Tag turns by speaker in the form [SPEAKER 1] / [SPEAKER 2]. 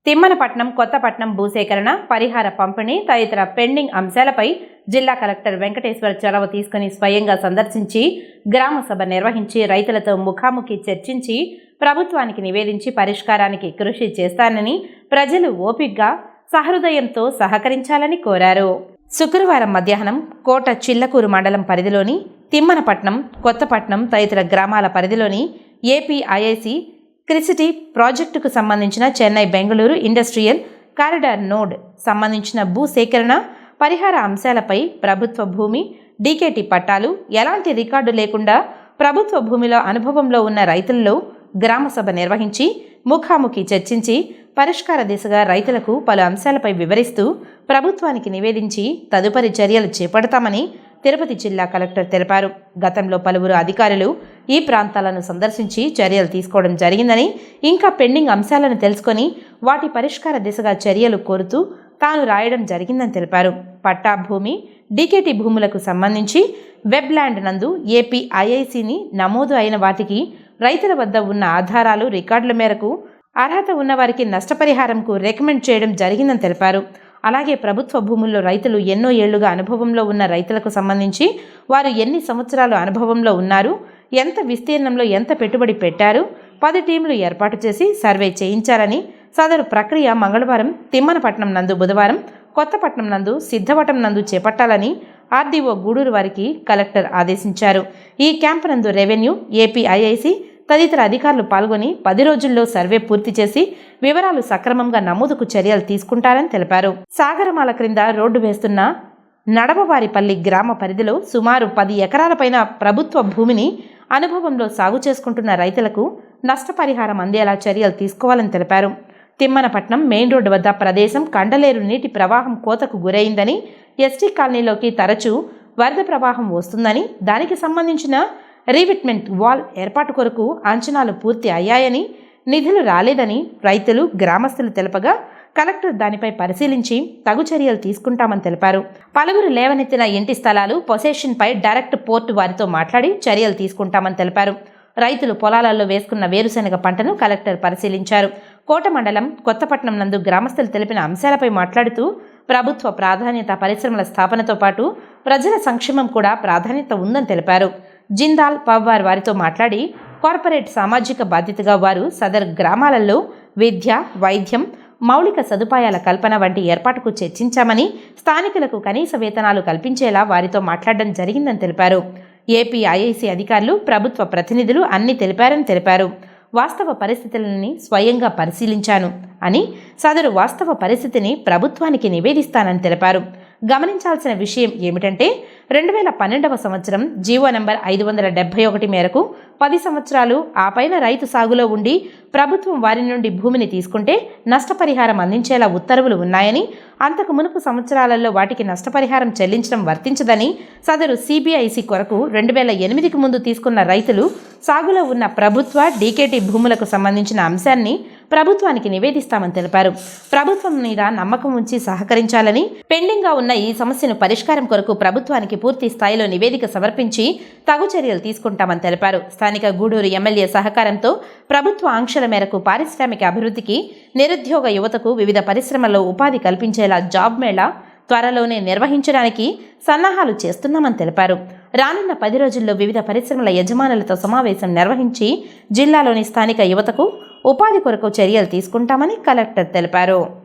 [SPEAKER 1] తిమ్మనపట్నం కొత్తపట్నం భూసేకరణ పరిహార పంపిణీ తదితర పెండింగ్ అంశాలపై జిల్లా కలెక్టర్ వెంకటేశ్వర్ చొరవ తీసుకుని స్వయంగా సందర్శించి గ్రామ సభ నిర్వహించి రైతులతో ముఖాముఖి చర్చించి ప్రభుత్వానికి నివేదించి పరిష్కారానికి కృషి చేస్తానని ప్రజలు ఓపికగా సహృదయంతో సహకరించాలని కోరారు. శుక్రవారం మధ్యాహ్నం కోట చిల్లకూరు మండలం పరిధిలోని తిమ్మనపట్నం కొత్తపట్నం తదితర గ్రామాల పరిధిలోని ఏపీఐఐసి క్రిసిటీ ప్రాజెక్టుకు సంబంధించిన Chennai Bengaluru industrial corridor node సంబంధించిన భూ సేకరణ పరిహార అంశాలపై ప్రభుత్వ భూమి డీకేటీ పట్టాలు ఎలాంటి రికార్డు లేకుండా ప్రభుత్వ భూమిలో అనుభవంలో ఉన్న రైతుల్లో గ్రామసభ నిర్వహించి ముఖాముఖి చర్చించి పరిష్కార దిశగా రైతులకు పలు అంశాలపై వివరిస్తూ ప్రభుత్వానికి నివేదించి తదుపరి చర్యలు చేపడతామని తిరుపతి జిల్లా కలెక్టర్ తెలిపారు. గతంలో పలువురు అధికారులు ఈ ప్రాంతాలను సందర్శించి చర్యలు తీసుకోవడం జరిగిందని, ఇంకా పెండింగ్ అంశాలను తెలుసుకొని వాటి పరిష్కార దిశగా చర్యలు కోరుతూ తాను రాయడం జరిగిందని తెలిపారు. పట్టా భూమి డీకేటీ భూములకు సంబంధించి వెబ్ ల్యాండ్ నందు ఏపీఐఐసిని నమోదు అయిన వాటికి రైతుల వద్ద ఉన్న ఆధారాలు రికార్డుల మేరకు అర్హత ఉన్నవారికి నష్టపరిహారంకు రికమెండ్ చేయడం జరిగిందని తెలిపారు. అలాగే ప్రభుత్వ భూముల్లో రైతులు ఎన్నో ఏళ్లుగా అనుభవంలో ఉన్న రైతులకు సంబంధించి వారు ఎన్ని సంవత్సరాలు అనుభవంలో ఉన్నారు, ఎంత విస్తీర్ణంలో ఎంత పెట్టుబడి పెట్టారు, 10 టీంలు ఏర్పాటు చేసి సర్వే చేయించారని, సదరు ప్రక్రియ మంగళవారం తిమ్మనపట్నం నందు, బుధవారం కొత్తపట్నం నందు, సిద్ధవటం నందు చేపట్టాలని ఆర్డీఓ గూడూరు వారికి కలెక్టర్ ఆదేశించారు. ఈ క్యాంపు నందు రెవెన్యూ, ఏపీఐఐసి తదితర అధికారులు పాల్గొని 10 రోజుల్లో సర్వే పూర్తి చేసి వివరాలు సక్రమంగా నమోదుకు చర్యలు తీసుకుంటారని తెలిపారు. సాగరమాల క్రింద రోడ్డు వేస్తున్న నడవవారిపల్లి గ్రామ పరిధిలో సుమారు 10 ఎకరాలపైన ప్రభుత్వ భూమిని అనుభవంలో సాగు చేసుకుంటున్న రైతులకు నష్టపరిహారం అందేలా చర్యలు తీసుకోవాలని తెలిపారు. తిమ్మనపట్నం మెయిన్ రోడ్డు వద్ద ప్రదేశం కండలేరు నీటి ప్రవాహం కోతకు గురైందని, ఎస్టీ కాలనీలోకి తరచూ వరద ప్రవాహం వస్తుందని, దానికి సంబంధించిన రీవిట్మెంట్ వాల్ ఏర్పాటు కొరకు అంచనాలు పూర్తి అయ్యాయని, నిధులు రాలేదని రైతులు గ్రామస్తులు తెలపగా కలెక్టర్ దానిపై పరిశీలించి తగు చర్యలు తీసుకుంటామని తెలిపారు. పలువురు లేవనెత్తిన ఇంటి స్థలాలు పొసెషన్పై డైరెక్ట్ పోర్టు వారితో మాట్లాడి చర్యలు తీసుకుంటామని తెలిపారు. రైతులు పొలాలలో వేసుకున్న వేరుశెనగ పంటను కలెక్టర్ పరిశీలించారు. కోట మండలం కొత్తపట్నం నందు గ్రామస్తులు తెలిపిన అంశాలపై మాట్లాడుతూ ప్రభుత్వ ప్రాధాన్యత పరిశ్రమల స్థాపనతో పాటు ప్రజల సంక్షేమం కూడా ప్రాధాన్యత ఉందని తెలిపారు. జిందాల్ పవ్వార్ వారితో మాట్లాడి కార్పొరేట్ సామాజిక బాధ్యతగా వారు సదర్ గ్రామాలలో విద్య, వైద్యం, మౌలిక సదుపాయాల కల్పన వంటి ఏర్పాటుకు చర్చించామని, స్థానికులకు కనీస వేతనాలు కల్పించేలా వారితో మాట్లాడడం జరిగిందని తెలిపారు. ఏపీఐఐసి అధికారులు, ప్రభుత్వ ప్రతినిధులు అన్ని తెలిపారని తెలిపారు. వాస్తవ పరిస్థితులని స్వయంగా పరిశీలించాను అని, సదరు వాస్తవ పరిస్థితిని ప్రభుత్వానికి నివేదిస్తానని తెలిపారు. గమనించాల్సిన విషయం ఏమిటంటే 2012వ సంవత్సరం జీవో నంబర్ 571 మేరకు 10 సంవత్సరాలు ఆ పైన రైతు సాగులో ఉండి ప్రభుత్వం వారి నుండి భూమిని తీసుకుంటే నష్టపరిహారం అందించేలా ఉత్తర్వులు ఉన్నాయని, అంతకు మునుపు సంవత్సరాలలో వాటికి నష్టపరిహారం చెల్లించడం వర్తించదని, సదరు సిబిఐసి కొరకు 2008కి ముందు తీసుకున్న రైతులు సాగులో ఉన్న ప్రభుత్వ డీకేటీ భూములకు సంబంధించిన అంశాన్ని ప్రభుత్వానికి నివేదిస్తామని తెలిపారు. ప్రభుత్వం మీద నమ్మకం ఉంచి సహకరించాలని, పెండింగ్గా ఉన్న ఈ సమస్యను పరిష్కారం కొరకు ప్రభుత్వానికి పూర్తి స్థాయిలో నివేదిక సమర్పించి తగు చర్యలు తీసుకుంటామని తెలిపారు. స్థానిక గూడూరు ఎమ్మెల్యే సహకారంతో ప్రభుత్వ ఆంక్షల మేరకు పారిశ్రామిక అభివృద్ధికి, నిరుద్యోగ యువతకు వివిధ పరిశ్రమల్లో ఉపాధి కల్పించేలా జాబ్ మేళా త్వరలోనే నిర్వహించడానికి సన్నాహాలు చేస్తున్నామని తెలిపారు. రానున్న 10 రోజుల్లో వివిధ పరిశ్రమల యజమానులతో సమావేశం నిర్వహించి జిల్లాలోని స్థానిక యువతకు ఉపాధి కొరకు చర్యలు తీసుకుంటామని కలెక్టర్ తెలిపారు.